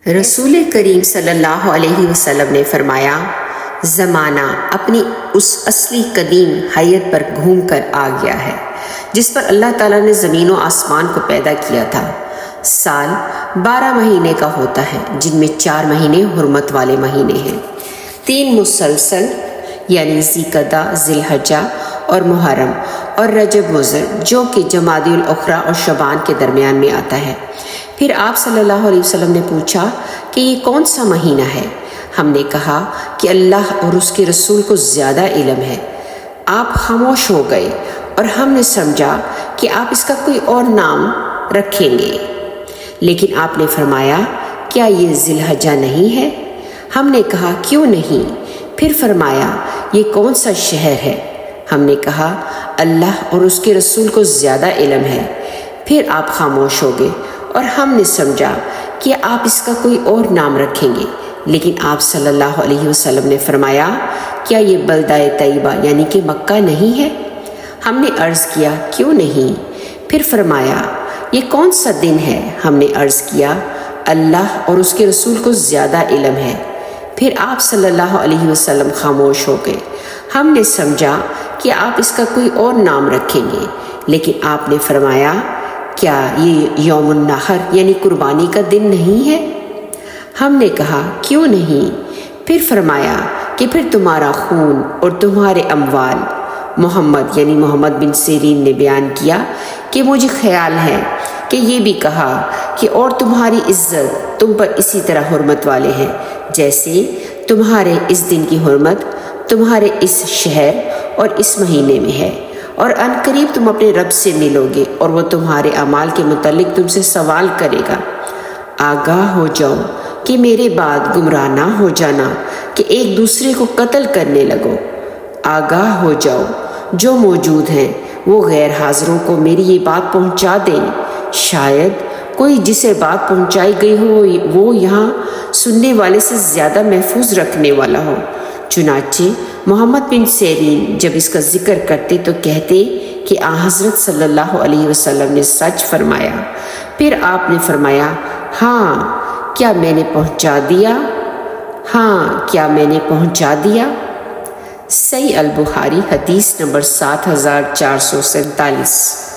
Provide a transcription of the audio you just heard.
رسول کریم صلی اللہ علیہ وسلم نے فرمایا، زمانہ اپنی اس اصلی قدیم حیت پر گھوم کر آ گیا ہے جس پر اللہ تعالیٰ نے زمین و آسمان کو پیدا کیا تھا۔ سال 12 مہینے کا ہوتا ہے، جن میں 4 مہینے حرمت والے مہینے ہیں، 3 مسلسل یعنی ذیقعدہ، ذی الحجہ اور محرم، اور رجب مضر جو کہ جمادی الاخری اور شعبان کے درمیان میں آتا ہے۔ پھر آپ صلی اللہ علیہ وسلم نے پوچھا کہ یہ کون سا مہینہ ہے؟ ہم نے کہا کہ اللہ اور اس کے رسول کو زیادہ علم ہے۔ آپ خاموش ہو گئے اور ہم نے سمجھا کہ آپ اس کا کوئی اور نام رکھیں گے، لیکن آپ نے فرمایا، کیا یہ ذی الحجہ نہیں ہے؟ ہم نے کہا کیوں نہیں؟ پھر فرمایا، یہ کون سا شہر ہے؟ ہم نے کہا اللہ اور اس کے رسول کو زیادہ علم ہے۔ پھر آپ خاموش ہو گئے اور ہم نے سمجھا کہ آپ اس کا کوئی اور نام رکھیں گے، لیکن آپ صلی اللہ علیہ وسلم نے فرمایا، کیا یہ بلدہ طیبہ یعنی کہ مکہ نہیں ہے؟ ہم نے عرض کیا کیوں نہیں؟ پھر فرمایا، یہ کون سا دن ہے؟ ہم نے عرض کیا اللہ اور اس کے رسول کو زیادہ علم ہے۔ پھر آپ صلی اللہ علیہ وسلم خاموش ہو گئے۔ ہم نے سمجھا کہ آپ اس کا کوئی اور نام رکھیں گے، لیکن آپ نے فرمایا، کیا یہ یوم النحر یعنی قربانی کا دن نہیں ہے؟ ہم نے کہا کیوں نہیں؟ پھر فرمایا کہ پھر تمہارا خون اور تمہارے اموال۔ محمد یعنی محمد بن سیرین نے بیان کیا کہ مجھے خیال ہے کہ یہ بھی کہا کہ اور تمہاری عزت تم پر اسی طرح حرمت والے ہیں جیسے تمہارے اس دن کی حرمت تمہارے اس شہر اور اس مہینے میں ہے، اور ان قریب تم اپنے رب سے ملو گے اور وہ تمہارے اعمال کے متعلق تم سے سوال کرے گا۔ آگاہ ہو جاؤ کہ میرے بعد گمراہ نہ ہو جانا کہ ایک دوسرے کو قتل کرنے لگو۔ آگاہ ہو جاؤ، جو موجود ہیں وہ غیر حاضروں کو میری یہ بات پہنچا دیں، شاید کوئی جسے بات پہنچائی گئی ہو وہ یہاں سننے والے سے زیادہ محفوظ رکھنے والا ہو۔ چنانچہ محمد بن سیرین جب اس کا ذکر کرتے تو کہتے کہ حضرت صلی اللہ علیہ وسلم نے سچ فرمایا۔ پھر آپ نے فرمایا، ہاں کیا میں نے پہنچا دیا؟ ہاں کیا میں نے پہنچا دیا؟ صحیح البخاری حدیث نمبر 7447۔